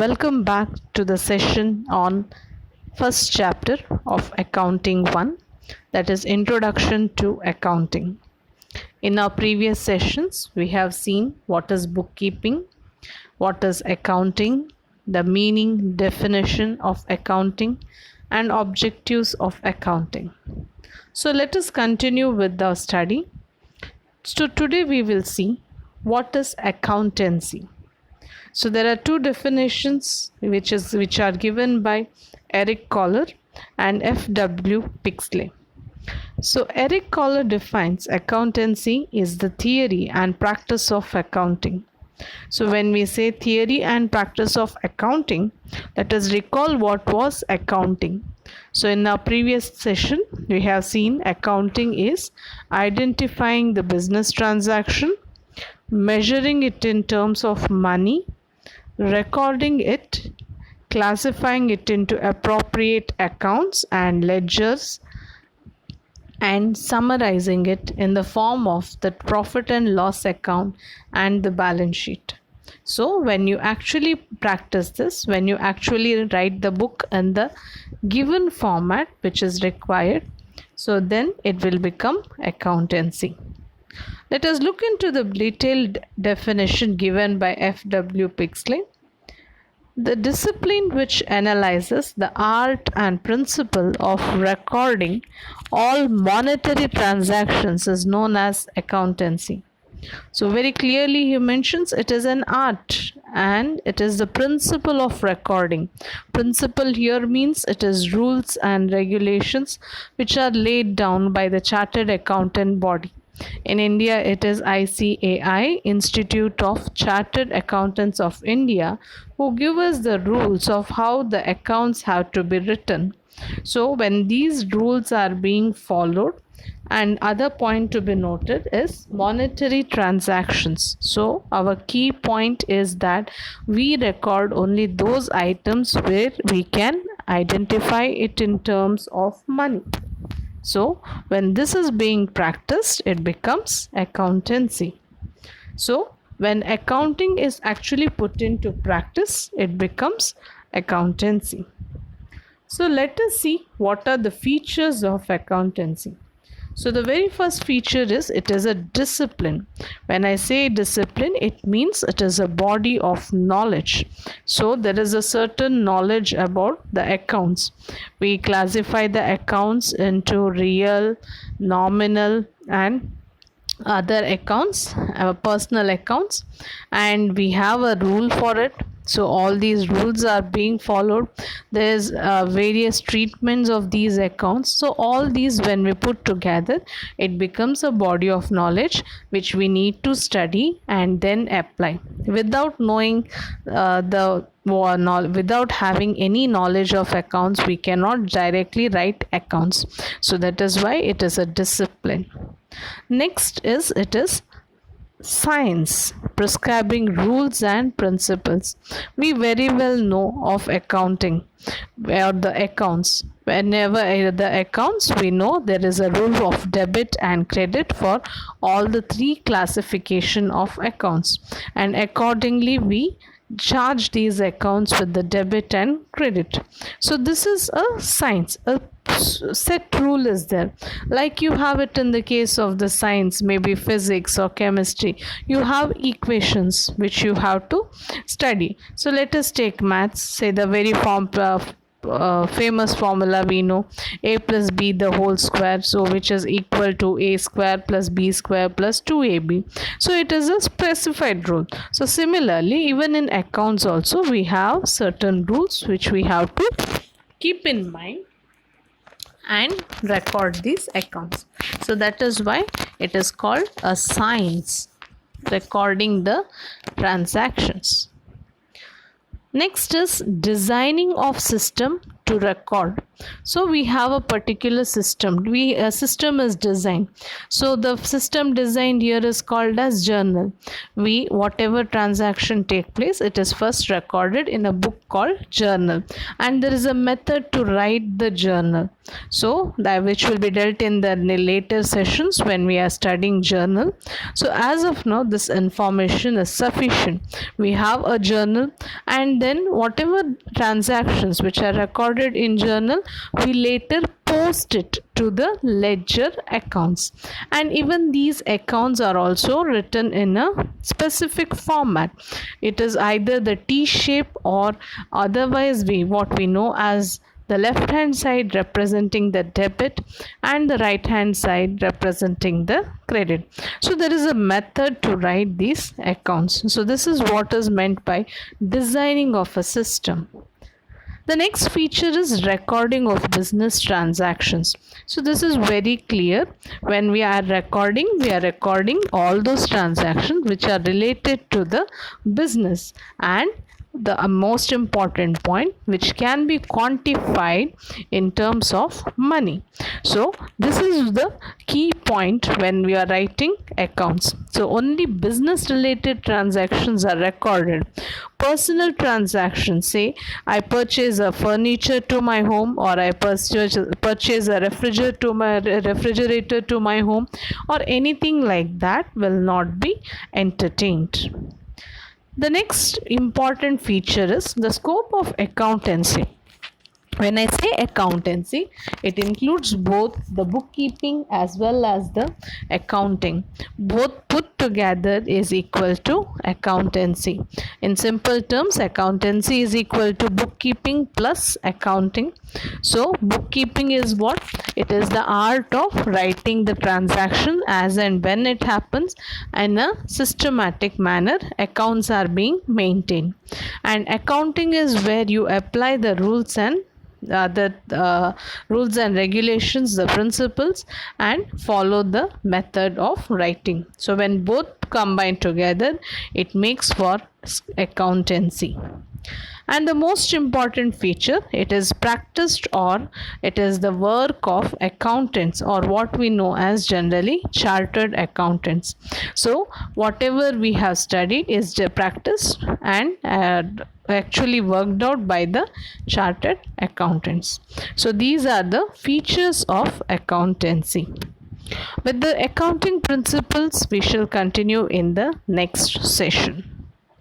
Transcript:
Welcome back to the session on first chapter of Accounting 1, that is Introduction to Accounting. In our previous sessions, we have seen what is bookkeeping, what is accounting, the meaning, definition of accounting, and objectives of accounting. So let us continue with the study. So today we will see what is accountancy. So there are two definitions which are given by Eric Kohler and F.W. Pixley. So Eric Kohler defines accountancy is the theory and practice of accounting. So when we say theory and practice of accounting, let us recall what was accounting. So in our previous session, we have seen accounting is identifying the business transaction, measuring it in terms of money, recording it, classifying it into appropriate accounts and ledgers, and summarizing it in the form of the profit and loss account and the balance sheet. So when you actually practice this, when you actually write the book in the given format which is required, so then it will become accountancy. Let us look into the detailed definition given by F.W. Pixley. The discipline which analyzes the art and principle of recording all monetary transactions is known as accountancy. So very clearly he mentions it is an art and it is the principle of recording. Principle here means it is rules and regulations which are laid down by the chartered accountant body. In India, it is ICAI, Institute of Chartered Accountants of India, who give us the rules of how the accounts have to be written. So when these rules are being followed, and other point to be noted is monetary transactions. So our key point is that we record only those items where we can identify it in terms of money. So when this is being practiced, it becomes accountancy. So when accounting is actually put into practice, it becomes accountancy. So let us see what are the features of accountancy. So the very first feature is it is a discipline. When I say discipline, it means it is a body of knowledge. So there is a certain knowledge about the accounts. We classify the accounts into real, nominal, and other accounts, personal accounts, and we have a rule for it. So all these rules are being followed. There's various treatments of these accounts. So all these, when we put together, it becomes a body of knowledge which we need to study and then apply. Without knowing without having any knowledge of accounts, we cannot directly write accounts. So that is why it is a discipline. Next is it is science, prescribing rules and principles. We very well know of accounting or the accounts. Whenever the accounts, we know there is a rule of debit and credit for all the three classification of accounts, and accordingly we charge these accounts with the debit and credit. So this is a science. A set rule is there, like you have it in the case of the science, maybe physics or chemistry. You have equations which you have to study. So let us take maths. Say the very famous formula we know, a plus b the whole square, so which is equal to a square plus b square plus 2ab. So it is a specified rule. So similarly, even in accounts also we have certain rules which we have to keep in mind and record these accounts. So that is why it is called a science, recording the transactions. Next is designing of system to record. So we have a particular system. A system is designed. So the system designed here is called as journal. Whatever transaction take place, it is first recorded in a book called journal, and there is a method to write the journal. So that which will be dealt in the later sessions when we are studying journal. So as of now, this information is sufficient. We have a journal, and then whatever transactions which are recorded in journal, we later post it to the ledger accounts, and even these accounts are also written in a specific format. It is either the T shape, or otherwise what we know as the left hand side representing the debit and the right hand side representing the credit. So there is a method to write these accounts. So this is what is meant by designing of a system. The next feature is recording of business transactions. So this is very clear. When we are recording all those transactions which are related to the business, and the most important point, which can be quantified in terms of money. So this is the key point when we are writing accounts. So only business related transactions are recorded. Personal transactions, say I purchase a furniture to my home, or I purchase a refrigerator to my home, or anything like that, will not be entertained. The next important feature is the scope of accountancy. When I say accountancy, it includes both the bookkeeping as well as the accounting. Both put together is equal to accountancy. In simple terms, accountancy is equal to bookkeeping plus accounting. So bookkeeping is what? It is the art of writing the transaction as and when it happens in a systematic manner. Accounts are being maintained. And accounting is where you apply the rules and rules and regulations, the principles, and follow the method of writing. So when both combine together, it makes for accountancy. And the most important feature, it is practiced, or it is the work of accountants, or what we know as generally chartered accountants. So whatever we have studied is practiced and actually worked out by the chartered accountants. So these are the features of accountancy. With the accounting principles, we shall continue in the next session.